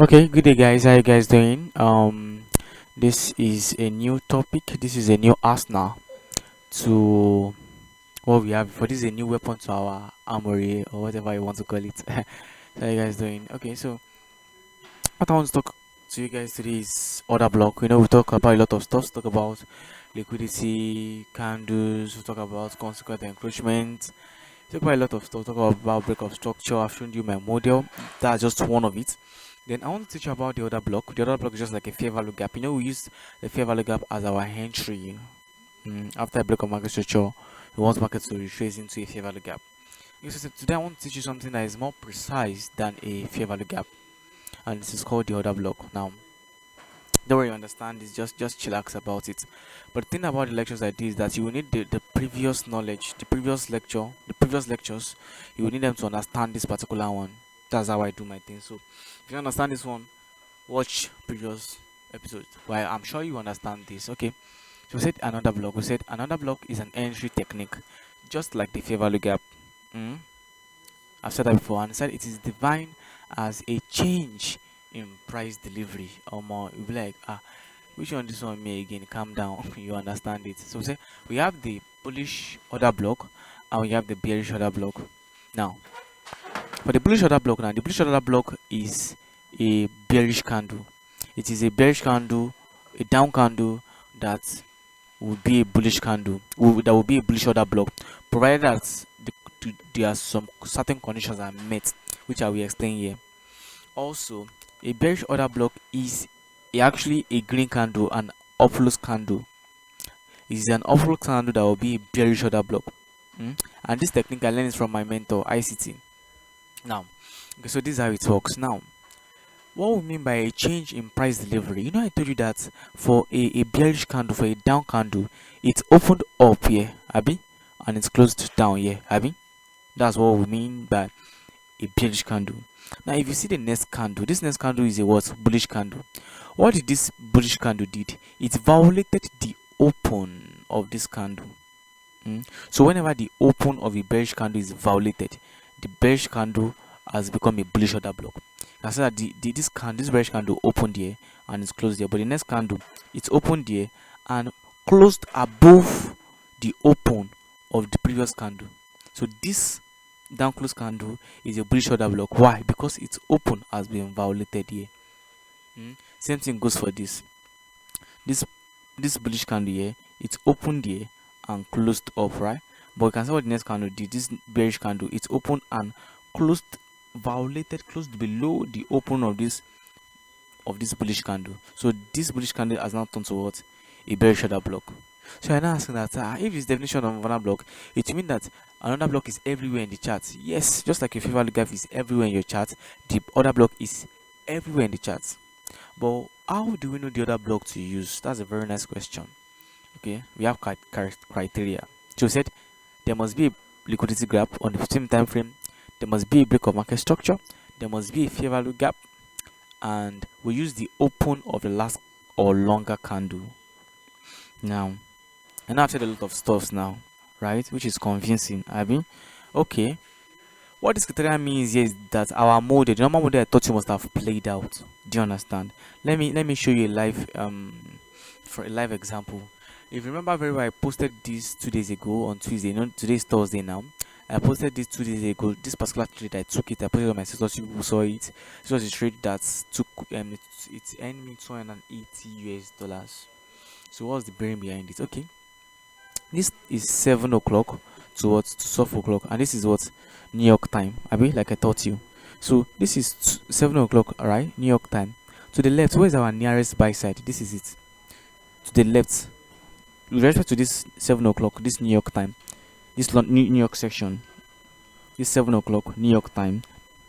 Okay, good day guys. How you guys doing? This is a new topic. This is a new arsenal to what we have. For this is a new weapon to our armory or whatever you want to call it. How you guys doing? Okay, so what I want to talk to you guys today is order block. We talk about a lot of stuff. Talk about liquidity, candles. We talk about consequent encroachment. Talk about a lot of stuff. Talk about break of structure. I've shown you my model. That's just one of it. Then I want to teach you about the other block. The other block is just like a fair value gap. We use the fair value gap as our entry. After a break of market structure, we want market to retrace into a fair value gap. So today I want to teach you something that is more precise than a fair value gap, and this is called the other block. Now, don't worry, you understand this. Just chillax about it. But the thing about the lectures like this is that you will need the previous knowledge, the previous lectures. You will need them to understand this particular one. That's how I do my thing. So if you understand this one, watch previous episodes. Well, I'm sure you understand this. Okay. So we said another block. We said another block is an entry technique, just like the fair value gap. Mm? I've said that before, and I said it is defined as a change in price delivery. Or more, you'll be like, which one this one me again? Calm down, you understand it. So we say we have the bullish order block and we have the bearish order block. Now, for the bullish order block, the bullish order block is a bearish candle. It is a bearish candle, a down candle that will be a bullish candle. That will be a bullish order block, provided that there are some certain conditions are met, which I will explain here. Also, a bearish order block is actually a green candle, an upwards candle. It is an upwards candle that will be a bearish order block. And this technique I learned from my mentor ICT. Now, okay, so this is how it works. Now, what we mean by a change in price delivery, I told you that for a bearish candle, for a down candle, it's opened up here, Abby, and it's closed down here, Abby. That's what we mean by a bearish candle. Now, if you see the next candle, this next candle is a what? Bullish candle. What did this bullish candle did? It violated the open of this candle. So whenever the open of a bearish candle is violated, the bearish candle has become a bullish order block. I said that this bearish candle opened here and it's closed here, but the next candle it's opened here and closed above the open of the previous candle. So this down close candle is a bullish order block. Why? Because its open has been violated here. Same thing goes for this bullish candle here. It's opened here and closed up, right? But you can see what the next candle did. This bearish candle, it's open and closed below the open of this bullish candle. So this bullish candle has now turned to what? A bearish order block. So you're now asking that if it's definition of another block, it means that another block is everywhere in the chart. Yes, just like a fair value gap is everywhere in your chart, the other block is everywhere in the chart. But how do we know the other block to use? That's a very nice question. Okay, we have criteria. So we said there must be a liquidity gap on the 15 time frame, there must be a break of market structure, there must be a fair value gap, and we use the open of the last or longer candle. Now, and I've said a lot of stuff now, right, which is convincing. Okay, what this criteria means here is that our model, the normal model I thought you must have played out. Do you understand? Let me show you a live for a live example. If you remember very well, I posted this 2 days ago on Tuesday. Today is Thursday now. I posted this 2 days ago. This particular trade, I took it. I put it on my status. People saw it. This was a trade that took it's earned me $280. So what's the brain behind it? Okay, this is 7 o'clock towards 12 o'clock, and this is what New York time. Like I taught you. So this is 7 o'clock, alright, New York time. To the left, where's our nearest buy side? This is it. To the left, with respect to this 7 o'clock, this New York time, this New York section, this 7 o'clock New York time,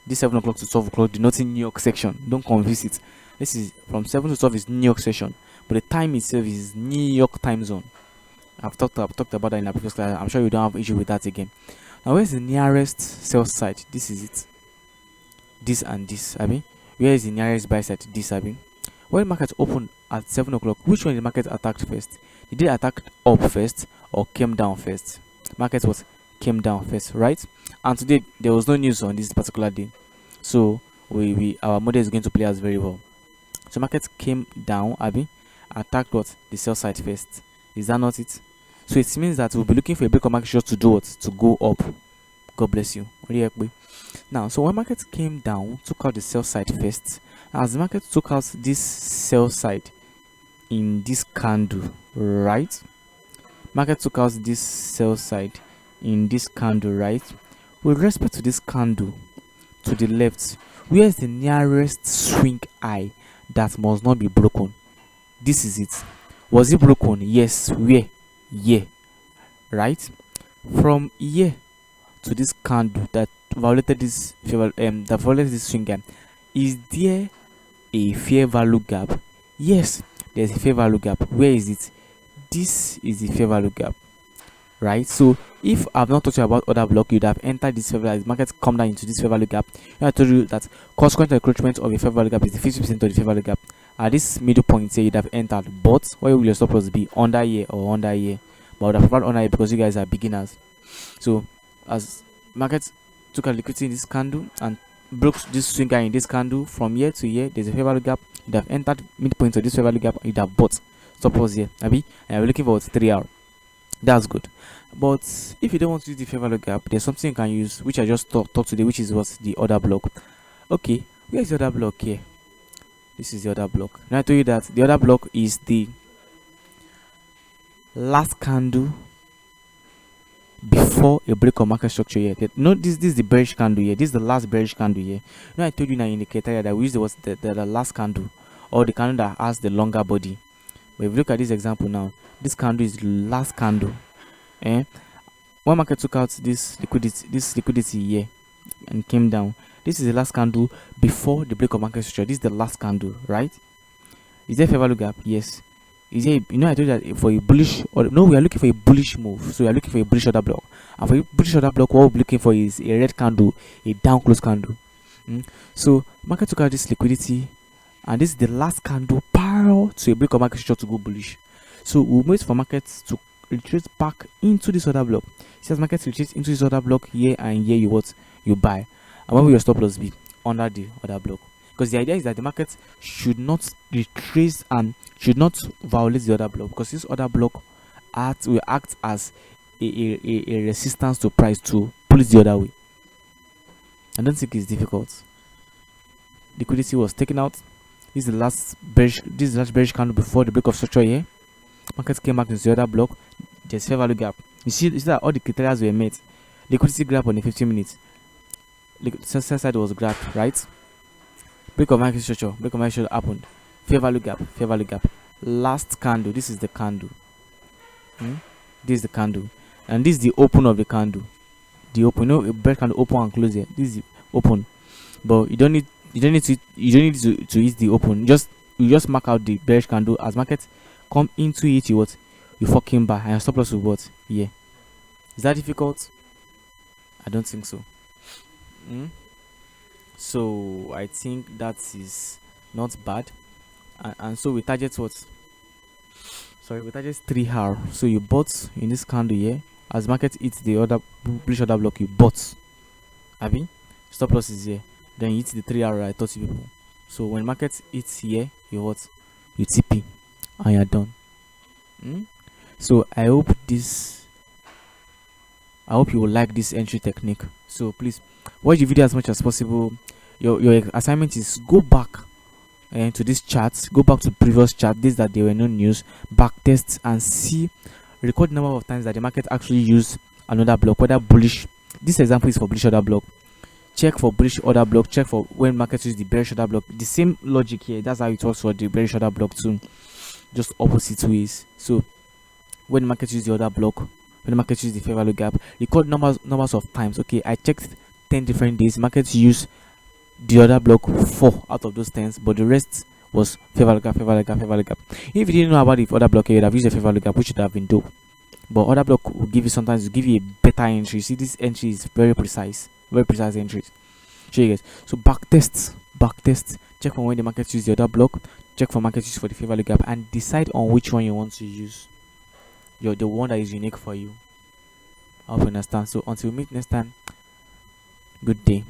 this 7 o'clock to 12 o'clock denoting New York section. Don't confuse it. This is from 7 to 12 is New York section, but the time itself is New York time zone. I've talked about that in a previous class. I'm sure you don't have issue with that again. Now, where's the nearest sell side? This is it. This and this. Where is the nearest buy side? This. When market opened at 7 o'clock, which one did the market attacked first? Did it attack up first or came down first? Market came down first, right? And today there was no news on this particular day, so we our model is going to play us very well. So market came down, Abby, attacked what? The sell side first. Is that not it? So it means that we'll be looking for a break of market just to do what? To go up. God bless you. Now, so when market came down, took out the sell side first. As the market took out this sell side in this candle, right? Market took out this sell side in this candle, right? With respect to this candle to the left, where is the nearest swing high that must not be broken? This is it. Was it broken? Yes. Where? Here. Right? From here to this candle that violated this swing gap, is there a fair value gap? Yes, there's a fair value gap. Where is it? This is the fair value gap, right? So if I've not talked to you about order block, you'd have entered this fair value. Markets come down into this fair value gap. I told you that consequent encroachment of a fair value gap is the 50% of the fair value gap. At this middle point here, you'd have entered, but where will your stop loss be? Under here or under here? But I would have preferred under here because you guys are beginners. So as markets took a liquidity in this candle and broke this swing guy in this candle from here to here, there's a fair value gap. You'd have entered midpoint of this fair value gap. You'd have bought. Stop loss here, Abby, and we're looking for 3 hours. That's good. But if you don't want to use the fair value gap, there's something you can use, which I just taught today, which is what's the order block. Okay, where's the order block here? This is the order block. Now I told you that the order block is the last candle before a break of market structure here. No, this is the bearish candle here. This is the last bearish candle here. Now I told you in an indicator that we use the last candle, or the candle that has the longer body. But if you look at this example now, this candle is the last candle. When market took out this liquidity here and came down, this is the last candle before the break of market structure. This is the last candle, right? Is there a fair value gap? Yes. Is there? I told you that for a bullish, or no, we are looking for a bullish move. So we are looking for a bullish order block. And for a bullish order block, what we're looking for is a red candle, a down close candle. So market took out this liquidity, and this is the last candle parallel to a break of market structure to go bullish. So we'll wait for markets to retreat back into this order block. Since markets retreat into this order block here and here, you buy. And when will your stop loss be? Under the order block. Because the idea is that the market should not retrace and should not violate the order block, because this order block will act as a resistance to price to pull it the other way. I don't think it's difficult. Liquidity was taken out. This is the last bearish candle before the break of structure here. Market came back into the order block. There's fair value gap. You see that all the criteria were met. Liquidity grab on the 15 minutes. The sell side was grabbed, right? Break of market structure happened. Fair value gap. Last candle. This is the candle. This is the candle, and this is the open of the candle. The open. A bear candle open and close here. This is the open, but you don't need to hit the open. You just mark out the bearish candle. As market come into it, you fucking buy, and stop loss will what? Yeah. Is that difficult? I don't think so. So I think that is not bad. And so we target what? Sorry, we target 3 hours. So you bought in this candle here. As market hits the other bullish order block, you bought. Abi? Stop loss is here. Then you hit the 3 hour I taught you people. So when market hits here, you what? You TP and you're done. So I hope you will like this entry technique. So please watch the video as much as possible. Your assignment is go back to this chart, go back to previous chart, this that there were no news, back tests and see, record the number of times that the market actually used another block, whether bullish. This example is for bullish order block. Check for bullish order block, check for when market use the bearish order block. The same logic here, that's how it works for the bearish order block too, just opposite ways. So when the market use the order block, when the market use the fair value gap, record numbers of times. Okay, I checked 10 different days, markets use the order block 4 out of those 10, but the rest was fair value gap. If you didn't know about the order block, you would have used a fair value gap, which would have been dope. But order block will give you sometimes a better entry. You see, this entry is very precise entries. Show you guys. So back test, check for when the market use the order block, check for market use for the fair value gap, and decide on which one you want to use. The one that is unique for you. I hope you understand. So until we meet next time, good day.